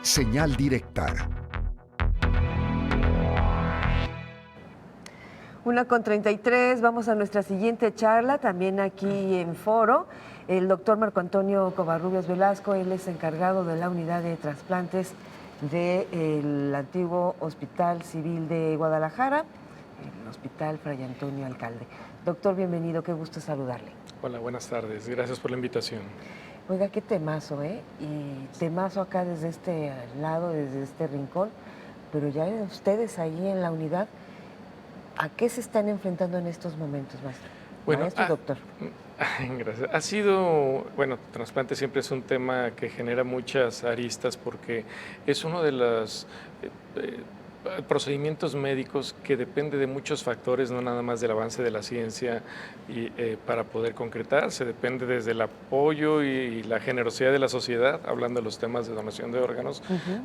Señal directa. 1:33, vamos a nuestra siguiente charla, también aquí en foro. El doctor Marco Antonio Covarrubias Velasco, él es encargado de la unidad de trasplantes del antiguo Hospital Civil de Guadalajara, el Hospital Fray Antonio Alcalde. Doctor, bienvenido, qué gusto saludarle. Hola, buenas tardes, gracias por la invitación. Oiga, qué temazo, ¿eh? Y temazo acá desde este lado, desde este rincón, pero ya ustedes ahí en la unidad, ¿a qué se están enfrentando en estos momentos, maestro? Bueno, Maestro, doctor. Gracias. Ha sido, bueno, trasplante siempre es un tema que genera muchas aristas porque es uno de los procedimientos médicos que depende de muchos factores, no nada más del avance de la ciencia y, para poder concretarse. Depende desde el apoyo y la generosidad de la sociedad, hablando de los temas de donación de órganos,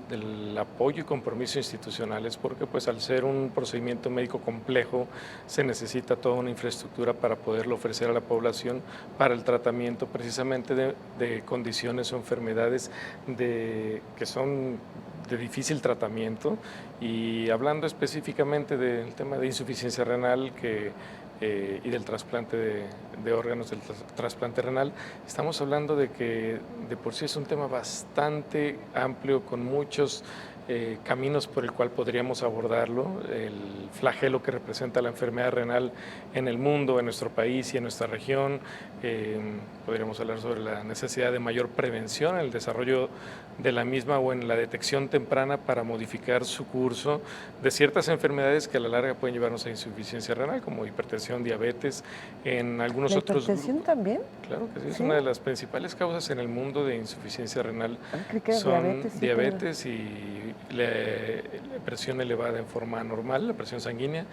del apoyo y compromiso institucionales, porque pues al ser un procedimiento médico complejo se necesita toda una infraestructura para poderlo ofrecer a la población para el tratamiento precisamente de condiciones o enfermedades que son de difícil tratamiento. Y hablando específicamente del tema de insuficiencia renal y del trasplante de órganos, del trasplante renal, estamos hablando de que de por sí es un tema bastante amplio, con muchos caminos por el cual podríamos abordarlo, el flagelo que representa la enfermedad renal en el mundo, en nuestro país y en nuestra región. Podríamos hablar sobre la necesidad de mayor prevención en el desarrollo de la misma o en la detección temprana para modificar su curso de ciertas enfermedades que a la larga pueden llevarnos a insuficiencia renal, como hipertensión, diabetes, en algunos otros grupos. ¿La hipertensión también? Claro que sí, es ¿Sí? una de las principales causas en el mundo de insuficiencia renal. Creí que era Son diabetes, sí, diabetes y la presión elevada en forma anormal, la presión sanguínea,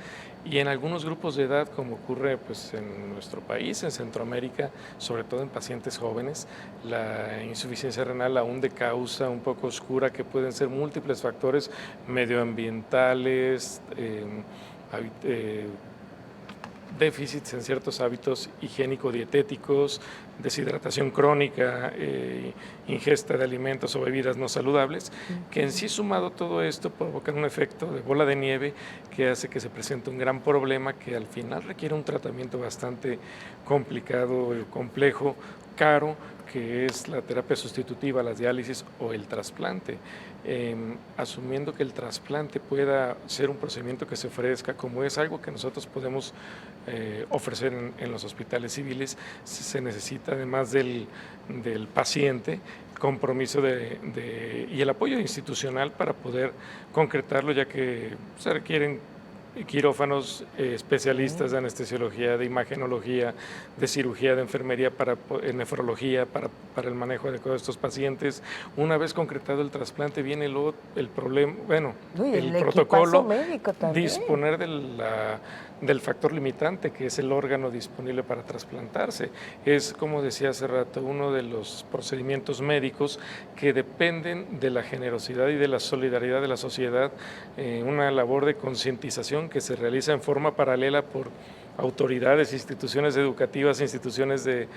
y en algunos grupos de edad, como ocurre pues, en nuestro país, en Centroamérica, sobre todo en pacientes jóvenes, la insuficiencia renal aún de causa un poco oscura, que pueden ser múltiples factores medioambientales, déficits en ciertos hábitos higiénico-dietéticos, deshidratación crónica, ingesta de alimentos o bebidas no saludables, que en sí sumado todo esto provocan un efecto de bola de nieve que hace que se presente un gran problema que al final requiere un tratamiento bastante complicado, complejo, caro, que es la terapia sustitutiva, la diálisis o el trasplante. Asumiendo que el trasplante pueda ser un procedimiento que se ofrezca, como es algo que nosotros podemos ofrecer en los hospitales civiles, se necesita además del paciente compromiso y el apoyo institucional para poder concretarlo, ya que se requieren quirófanos, especialistas de anestesiología, de imagenología, de cirugía, de enfermería, nefrología, para el manejo adecuado de estos pacientes. Una vez concretado el trasplante viene luego el problema, bueno, el protocolo, médico también. disponer del factor limitante, que es el órgano disponible para trasplantarse. Es, como decía hace rato, uno de los procedimientos médicos que dependen de la generosidad y de la solidaridad de la sociedad, una labor de concientización que se realiza en forma paralela por autoridades, instituciones educativas, instituciones de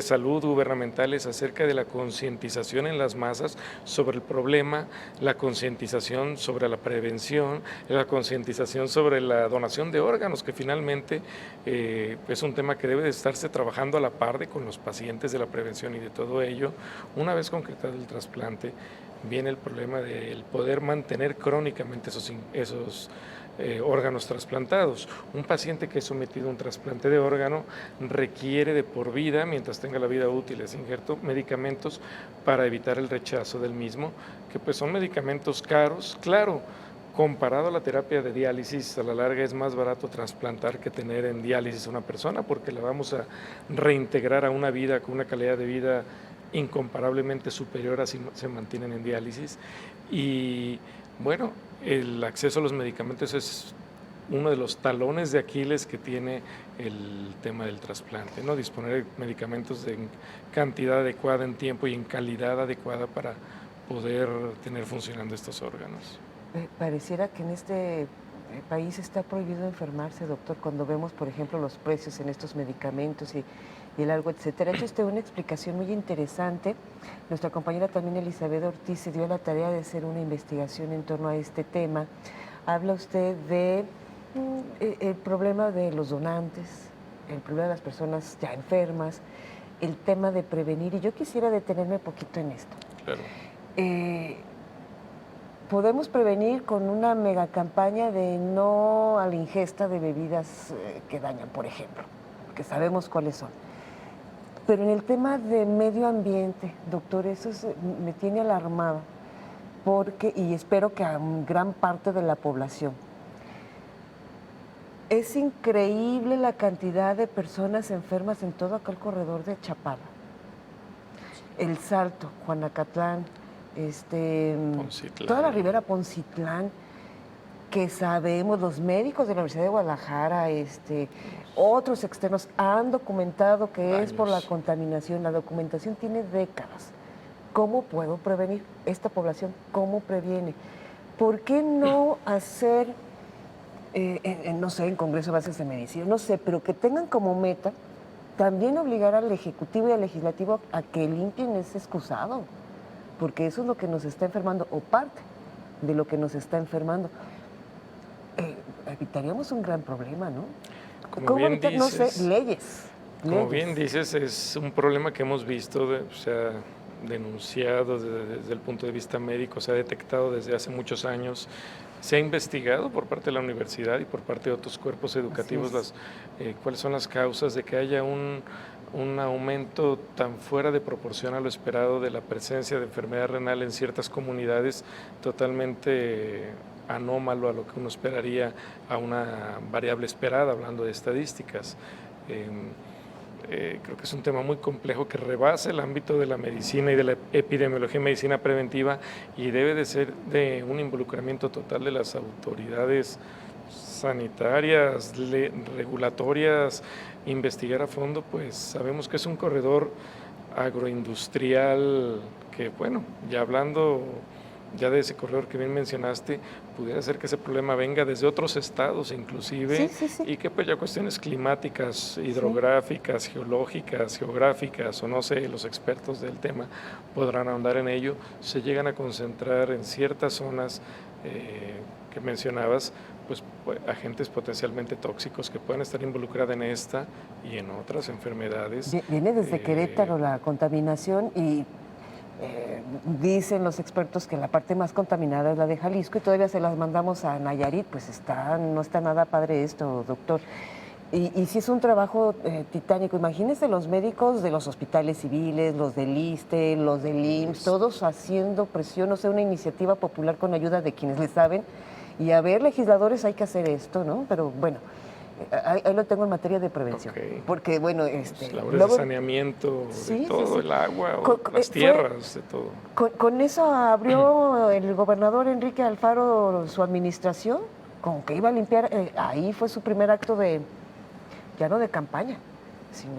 salud gubernamentales acerca de la concientización en las masas sobre el problema, la concientización sobre la prevención, la concientización sobre la donación de órganos, que finalmente es un tema que debe de estarse trabajando a la par con los pacientes, de la prevención y de todo ello. Una vez concretado el trasplante, viene el problema del poder mantener crónicamente esos órganos trasplantados. Un paciente que es sometido a un trasplante de órgano requiere de por vida, mientras tenga la vida útil, es injerto, medicamentos para evitar el rechazo del mismo, que pues son medicamentos caros, claro. Comparado a la terapia de diálisis, a la larga es más barato trasplantar que tener en diálisis a una persona, porque la vamos a reintegrar a una vida con una calidad de vida incomparablemente superior a si se mantienen en diálisis. Y bueno, el acceso a los medicamentos es uno de los talones de Aquiles que tiene el tema del trasplante, ¿no? Disponer de medicamentos en cantidad adecuada, en tiempo y en calidad adecuada para poder tener funcionando estos órganos. Pareciera que en este país está prohibido enfermarse, doctor, cuando vemos, por ejemplo, los precios en estos medicamentos y y largo, etcétera. Ha hecho usted una explicación muy interesante. Nuestra compañera también, Elizabeth Ortiz, se dio a la tarea de hacer una investigación en torno a este tema. Habla usted de el problema de los donantes, el problema de las personas ya enfermas, el tema de prevenir, y yo quisiera detenerme un poquito en esto. Claro. Podemos prevenir con una mega campaña de no a la ingesta de bebidas que dañan, por ejemplo, que sabemos cuáles son. Pero en el tema de medio ambiente, doctor, eso me tiene alarmada, porque, y espero que a gran parte de la población, es increíble la cantidad de personas enfermas en todo aquel corredor de Chapala. El Salto, Juanacatlán, toda la Ribera Poncitlán, que sabemos, los médicos de la Universidad de Guadalajara, otros externos han documentado que es por la contaminación. La documentación tiene décadas. ¿Cómo puedo prevenir esta población? ¿Cómo previene? ¿Por qué no hacer, no sé, en Congreso de Bases de Medicina, no sé, pero que tengan como meta también obligar al Ejecutivo y al Legislativo a que limpien ese excusado? Porque eso es lo que nos está enfermando, o parte de lo que nos está enfermando. Evitaríamos un gran problema, ¿no? ¿Cómo bien evitar, dices, no sé, leyes? Como bien dices, es un problema que hemos visto, o sea, denunciado desde el punto de vista médico, se ha detectado desde hace muchos años, se ha investigado por parte de la universidad y por parte de otros cuerpos educativos cuáles son las causas de que haya un aumento tan fuera de proporción a lo esperado de la presencia de enfermedad renal en ciertas comunidades, totalmente anómalo a lo que uno esperaría, a una variable esperada, hablando de estadísticas. Creo que es un tema muy complejo que rebasa el ámbito de la medicina y de la epidemiología y medicina preventiva, y debe de ser de un involucramiento total de las autoridades sanitarias, regulatorias, investigar a fondo. Pues sabemos que es un corredor agroindustrial que, bueno, ya hablando ya de ese corredor que bien mencionaste, pudiera ser que ese problema venga desde otros estados inclusive, sí. Y que pues ya cuestiones climáticas, hidrográficas, geológicas, geográficas, o no sé, los expertos del tema podrán ahondar en ello, se llegan a concentrar en ciertas zonas que mencionabas, pues agentes potencialmente tóxicos que pueden estar involucrados en esta y en otras enfermedades. Viene desde Querétaro la contaminación, y dicen los expertos que la parte más contaminada es la de Jalisco, y todavía se las mandamos a Nayarit. Pues no está nada padre esto, doctor. Y sí es un trabajo titánico. Imagínense los médicos de los hospitales civiles, los del ISSSTE, los del IMSS, todos haciendo presión, no sé, una iniciativa popular con ayuda de quienes le saben. Y a ver, legisladores, hay que hacer esto, ¿no? Pero bueno, ahí lo tengo en materia de prevención. Porque, bueno, labores de saneamiento, de todo, el agua, las tierras, de todo. Con eso abrió el gobernador Enrique Alfaro su administración, con que iba a limpiar. Ahí fue su primer acto ya no de campaña, sino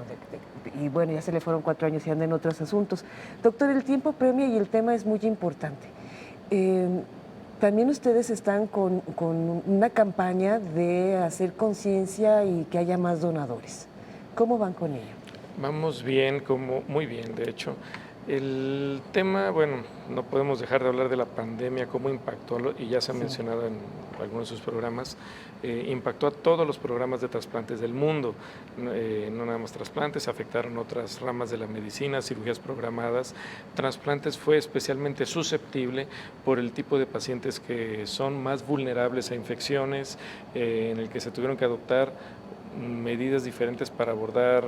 y bueno, ya se le fueron 4 años y anda en otros asuntos. Doctor, el tiempo premia y el tema es muy importante. También ustedes están con una campaña de hacer conciencia y que haya más donadores. ¿Cómo van con ello? Vamos bien, muy bien, de hecho. El tema, bueno, no podemos dejar de hablar de la pandemia, cómo impactó, y ya se ha mencionado en algunos de sus programas, impactó a todos los programas de trasplantes del mundo, no nada más trasplantes, afectaron otras ramas de la medicina, cirugías programadas. Trasplantes fue especialmente susceptible por el tipo de pacientes que son más vulnerables a infecciones, en el que se tuvieron que adoptar medidas diferentes para abordar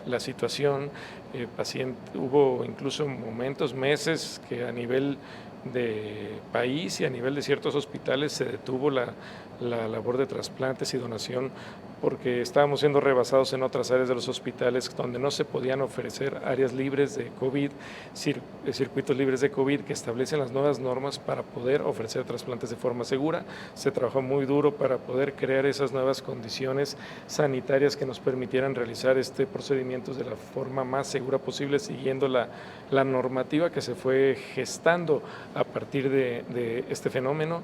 la situación. Hubo incluso momentos, meses, que a nivel de país y a nivel de ciertos hospitales se detuvo la labor de trasplantes y donación, porque estábamos siendo rebasados en otras áreas de los hospitales donde no se podían ofrecer áreas libres de COVID, circuitos libres de COVID que establecen las nuevas normas para poder ofrecer trasplantes de forma segura. Se trabajó muy duro para poder crear esas nuevas condiciones sanitarias que nos permitieran realizar procedimientos de la forma más segura posible, siguiendo la normativa que se fue gestando a partir de este fenómeno.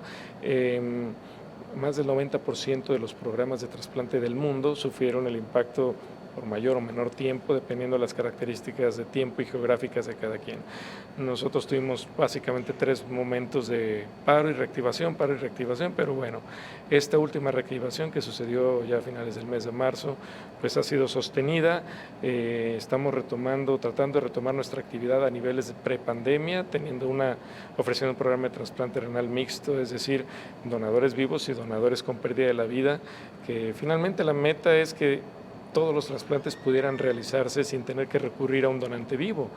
Más del 90% de los programas de trasplante del mundo sufrieron el impacto por mayor o menor tiempo, dependiendo de las características de tiempo y geográficas de cada quien. Nosotros tuvimos básicamente 3 momentos de paro y reactivación, pero bueno, esta última reactivación que sucedió ya a finales del mes de marzo, pues ha sido sostenida. Estamos tratando de retomar nuestra actividad a niveles de prepandemia, ofreciendo un programa de trasplante renal mixto, es decir, donadores vivos y donadores con pérdida de la vida, que finalmente la meta es que todos los trasplantes pudieran realizarse sin tener que recurrir a un donante vivo.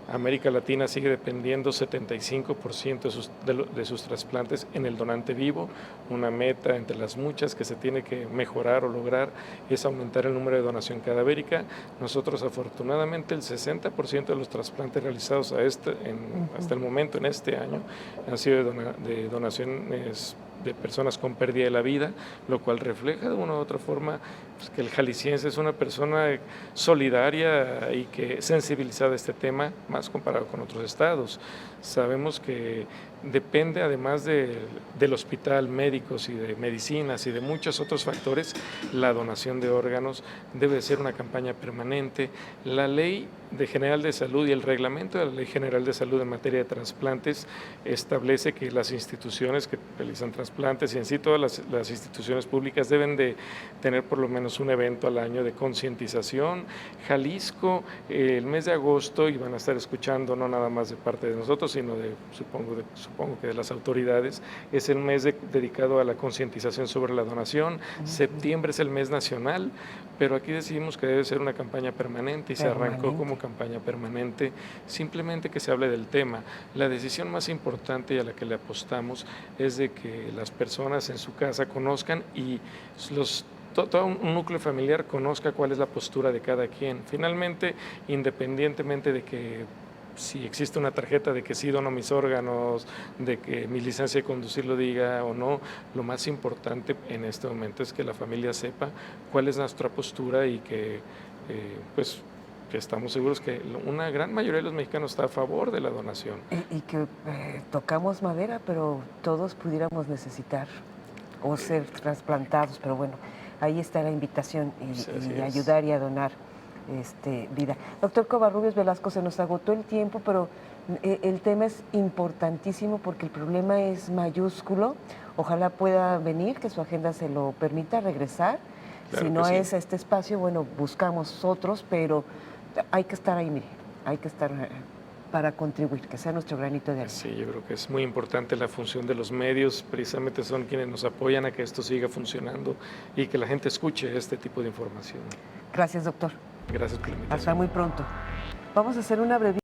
América Latina sigue dependiendo 75% de sus trasplantes en el donante vivo. Una meta entre las muchas que se tiene que mejorar o lograr es aumentar el número de donación cadavérica. Nosotros afortunadamente el 60% de los trasplantes realizados hasta el momento en este año han sido de donaciones de personas con pérdida de la vida, lo cual refleja de una u otra forma pues, que el jalisciense es una persona solidaria y que sensibilizada a este tema, más comparado con otros estados. Sabemos que depende, además del hospital, médicos y de medicinas y de muchos otros factores, la donación de órganos debe ser una campaña permanente. La Ley General de Salud y el reglamento de la Ley General de Salud en materia de trasplantes establece que las instituciones que realizan trasplantes y en sí todas las instituciones públicas deben de tener por lo menos un evento al año de concientización. Jalisco, el mes de agosto, y van a estar escuchando no nada más de parte de nosotros, sino supongo que de las autoridades, es el mes dedicado a la concientización sobre la donación. Septiembre es el mes nacional, pero aquí decidimos que debe ser una campaña permanente y se arrancó como campaña permanente, simplemente que se hable del tema. La decisión más importante y a la que le apostamos es de que las personas en su casa conozcan y todo un núcleo familiar conozca cuál es la postura de cada quien. Finalmente, independientemente de que si existe una tarjeta de que sí dono mis órganos, de que mi licencia de conducir lo diga o no, lo más importante en este momento es que la familia sepa cuál es nuestra postura y que que estamos seguros que una gran mayoría de los mexicanos está a favor de la donación. Y que tocamos madera, pero todos pudiéramos necesitar o ser trasplantados, pero bueno, ahí está la invitación y ayudar y a donar vida. Doctor Covarrubias Velasco, se nos agotó el tiempo, pero el tema es importantísimo porque el problema es mayúsculo. Ojalá pueda venir, que su agenda se lo permita regresar. Claro, si no es a este espacio, bueno, buscamos otros, pero hay que estar ahí, mire, hay que estar para contribuir, que sea nuestro granito de arena. Sí, yo creo que es muy importante la función de los medios, precisamente son quienes nos apoyan a que esto siga funcionando y que la gente escuche este tipo de información. Gracias, doctor. Gracias por la invitación. Hasta muy pronto. Vamos a hacer una breve